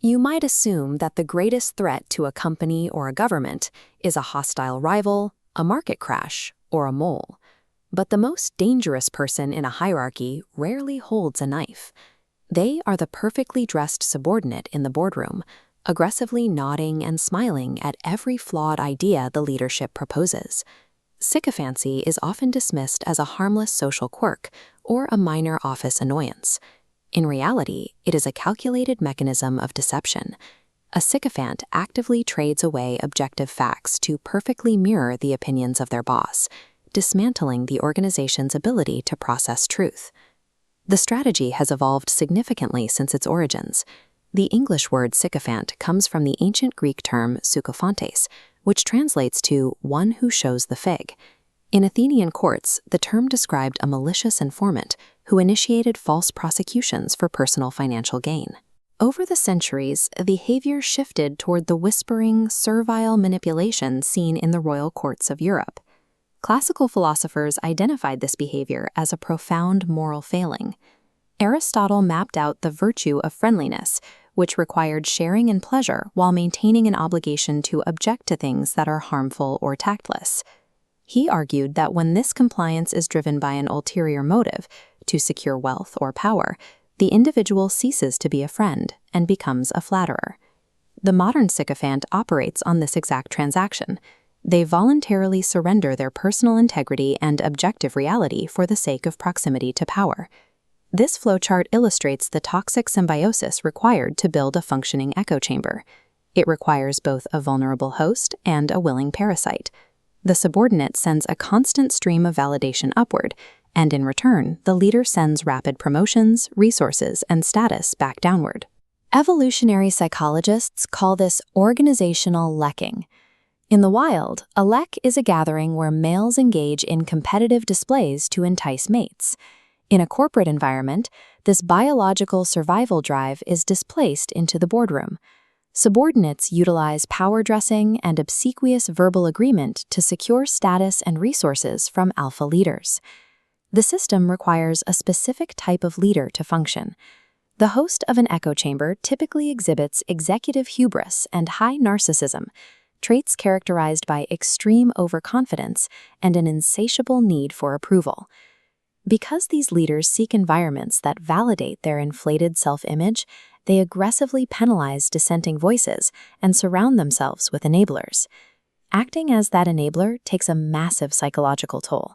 You might assume that the greatest threat to a company or a government is a hostile rival, a market crash, or a mole. But the most dangerous person in a hierarchy rarely holds a knife. They are the perfectly dressed subordinate in the boardroom, aggressively nodding and smiling at every flawed idea the leadership proposes. Sycophancy is often dismissed as a harmless social quirk or a minor office annoyance. In reality, it is a calculated mechanism of deception. A sycophant actively trades away objective facts to perfectly mirror the opinions of their boss, dismantling the organization's ability to process truth. The strategy has evolved significantly since its origins. The English word sycophant comes from the ancient Greek term sykophantes, which translates to one who shows the fig. In Athenian courts, the term described a malicious informant who initiated false prosecutions for personal financial gain. Over the centuries, behavior shifted toward the whispering, servile manipulation seen in the royal courts of Europe. Classical philosophers identified this behavior as a profound moral failing. Aristotle mapped out the virtue of friendliness, which required sharing in pleasure while maintaining an obligation to object to things that are harmful or tactless. He argued that when this compliance is driven by an ulterior motive, to secure wealth or power, the individual ceases to be a friend and becomes a flatterer. The modern sycophant operates on this exact transaction. They voluntarily surrender their personal integrity and objective reality for the sake of proximity to power. This flowchart illustrates the toxic symbiosis required to build a functioning echo chamber. It requires both a vulnerable host and a willing parasite. The subordinate sends a constant stream of validation upward, and in return, the leader sends rapid promotions, resources, and status back downward. Evolutionary psychologists call this organizational lekking. In the wild, a lek is a gathering where males engage in competitive displays to entice mates. In a corporate environment, this biological survival drive is displaced into the boardroom. Subordinates utilize power dressing and obsequious verbal agreement to secure status and resources from alpha leaders. The system requires a specific type of leader to function. The host of an echo chamber typically exhibits executive hubris and high narcissism, traits characterized by extreme overconfidence and an insatiable need for approval. Because these leaders seek environments that validate their inflated self-image, they aggressively penalize dissenting voices and surround themselves with enablers. Acting as that enabler takes a massive psychological toll.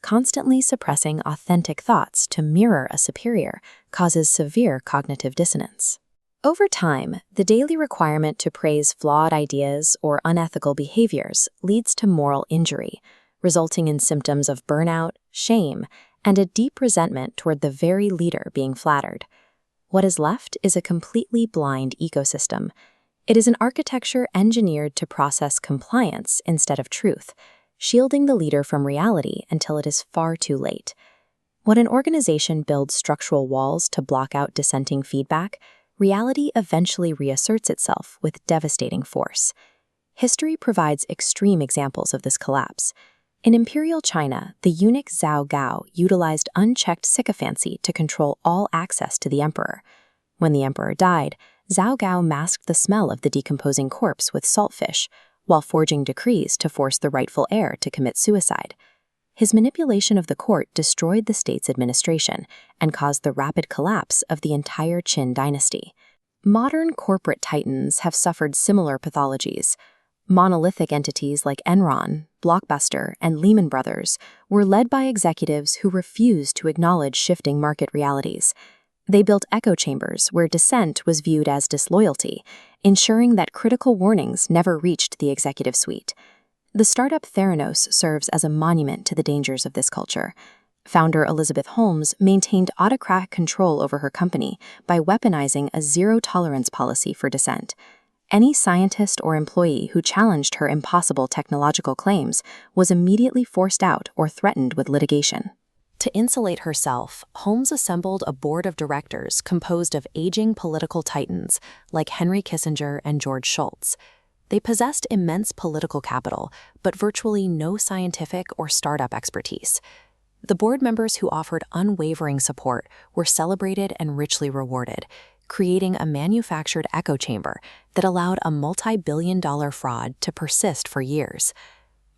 Constantly suppressing authentic thoughts to mirror a superior causes severe cognitive dissonance. Over time, the daily requirement to praise flawed ideas or unethical behaviors leads to moral injury, resulting in symptoms of burnout, shame, and a deep resentment toward the very leader being flattered. What is left is a completely blind ecosystem. It is an architecture engineered to process compliance instead of truth, shielding the leader from reality until it is far too late. When an organization builds structural walls to block out dissenting feedback, reality eventually reasserts itself with devastating force. History provides extreme examples of this collapse. In imperial China, the eunuch Zhao Gao utilized unchecked sycophancy to control all access to the emperor. When the emperor died, Zhao Gao masked the smell of the decomposing corpse with saltfish, while forging decrees to force the rightful heir to commit suicide. His manipulation of the court destroyed the state's administration and caused the rapid collapse of the entire Qin Dynasty. Modern corporate titans have suffered similar pathologies. Monolithic entities like Enron, Blockbuster, and Lehman Brothers were led by executives who refused to acknowledge shifting market realities. They built echo chambers where dissent was viewed as disloyalty, ensuring that critical warnings never reached the executive suite. The startup Theranos serves as a monument to the dangers of this culture. Founder Elizabeth Holmes maintained autocratic control over her company by weaponizing a zero-tolerance policy for dissent. Any scientist or employee who challenged her impossible technological claims was immediately forced out or threatened with litigation. To insulate herself, Holmes assembled a board of directors composed of aging political titans like Henry Kissinger and George Shultz. They possessed immense political capital, but virtually no scientific or startup expertise. The board members who offered unwavering support were celebrated and richly rewarded, creating a manufactured echo chamber that allowed a multi-billion-dollar fraud to persist for years.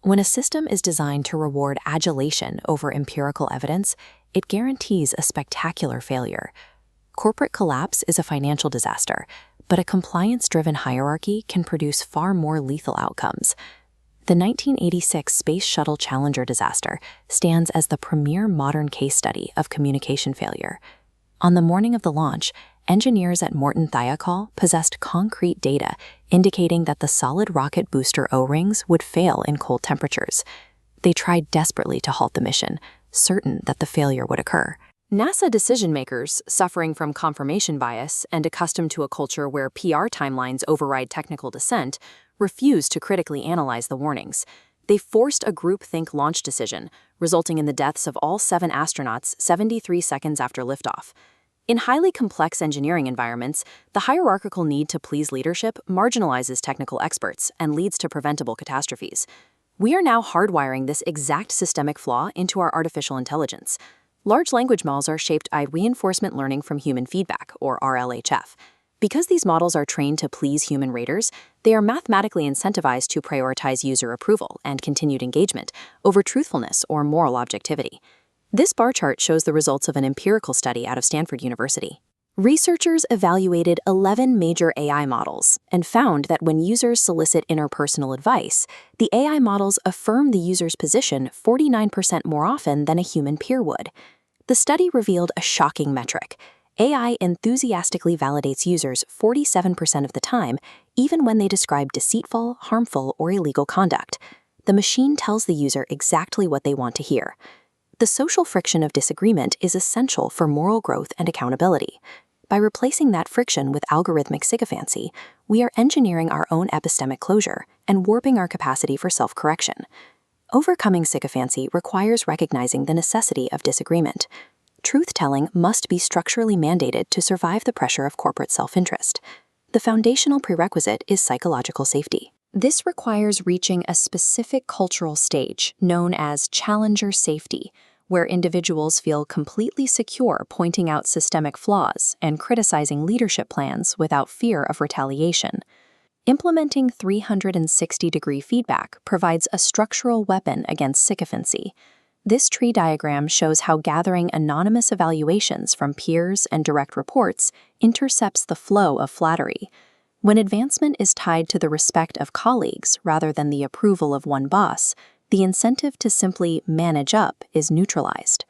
When a system is designed to reward adulation over empirical evidence, it guarantees a spectacular failure. Corporate collapse is a financial disaster, but a compliance-driven hierarchy can produce far more lethal outcomes. The 1986 Space Shuttle Challenger disaster stands as the premier modern case study of communication failure. On the morning of the launch, engineers at Morton Thiokol possessed concrete data indicating that the solid rocket booster O-rings would fail in cold temperatures. They tried desperately to halt the mission, certain that the failure would occur. NASA decision-makers, suffering from confirmation bias and accustomed to a culture where PR timelines override technical dissent, refused to critically analyze the warnings. They forced a groupthink launch decision, resulting in the deaths of all 7 astronauts 73 seconds after liftoff. In highly complex engineering environments, the hierarchical need to please leadership marginalizes technical experts and leads to preventable catastrophes. We are now hardwiring this exact systemic flaw into our artificial intelligence. Large language models are shaped by reinforcement learning from human feedback, or RLHF. Because these models are trained to please human raters, they are mathematically incentivized to prioritize user approval and continued engagement over truthfulness or moral objectivity. This bar chart shows the results of an empirical study out of Stanford University. Researchers evaluated 11 major AI models and found that when users solicit interpersonal advice, the AI models affirm the user's position 49% more often than a human peer would. The study revealed a shocking metric. AI enthusiastically validates users 47% of the time, even when they describe deceitful, harmful, or illegal conduct. The machine tells the user exactly what they want to hear. The social friction of disagreement is essential for moral growth and accountability. By replacing that friction with algorithmic sycophancy, we are engineering our own epistemic closure and warping our capacity for self-correction. Overcoming sycophancy requires recognizing the necessity of disagreement. Truth-telling must be structurally mandated to survive the pressure of corporate self-interest. The foundational prerequisite is psychological safety. This requires reaching a specific cultural stage known as Challenger safety, where individuals feel completely secure pointing out systemic flaws and criticizing leadership plans without fear of retaliation. Implementing 360-degree feedback provides a structural weapon against sycophancy. This tree diagram shows how gathering anonymous evaluations from peers and direct reports intercepts the flow of flattery. When advancement is tied to the respect of colleagues rather than the approval of one boss, the incentive to simply manage up is neutralized.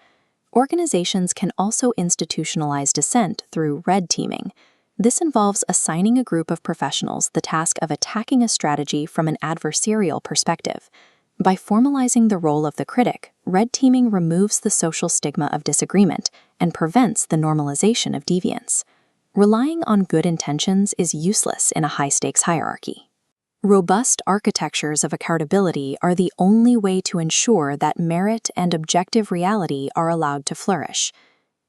Organizations can also institutionalize dissent through red teaming. This involves assigning a group of professionals the task of attacking a strategy from an adversarial perspective. By formalizing the role of the critic, red teaming removes the social stigma of disagreement and prevents the normalization of deviance. Relying on good intentions is useless in a high-stakes hierarchy. Robust architectures of accountability are the only way to ensure that merit and objective reality are allowed to flourish.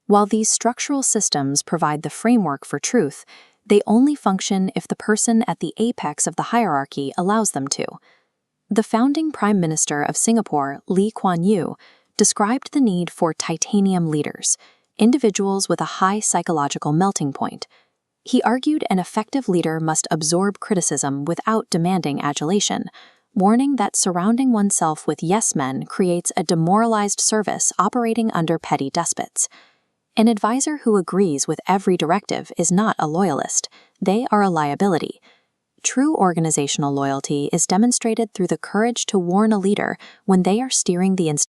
While these structural systems provide the framework for truth, they only function if the person at the apex of the hierarchy allows them to. The founding Prime Minister of Singapore, Kuan Yew, described the need for titanium leaders, individuals with a high psychological melting point. He argued an effective leader must absorb criticism without demanding adulation, warning that surrounding oneself with yes-men creates a demoralized service operating under petty despots. An advisor who agrees with every directive is not a loyalist, they are a liability. True organizational loyalty is demonstrated through the courage to warn a leader when they are steering the institution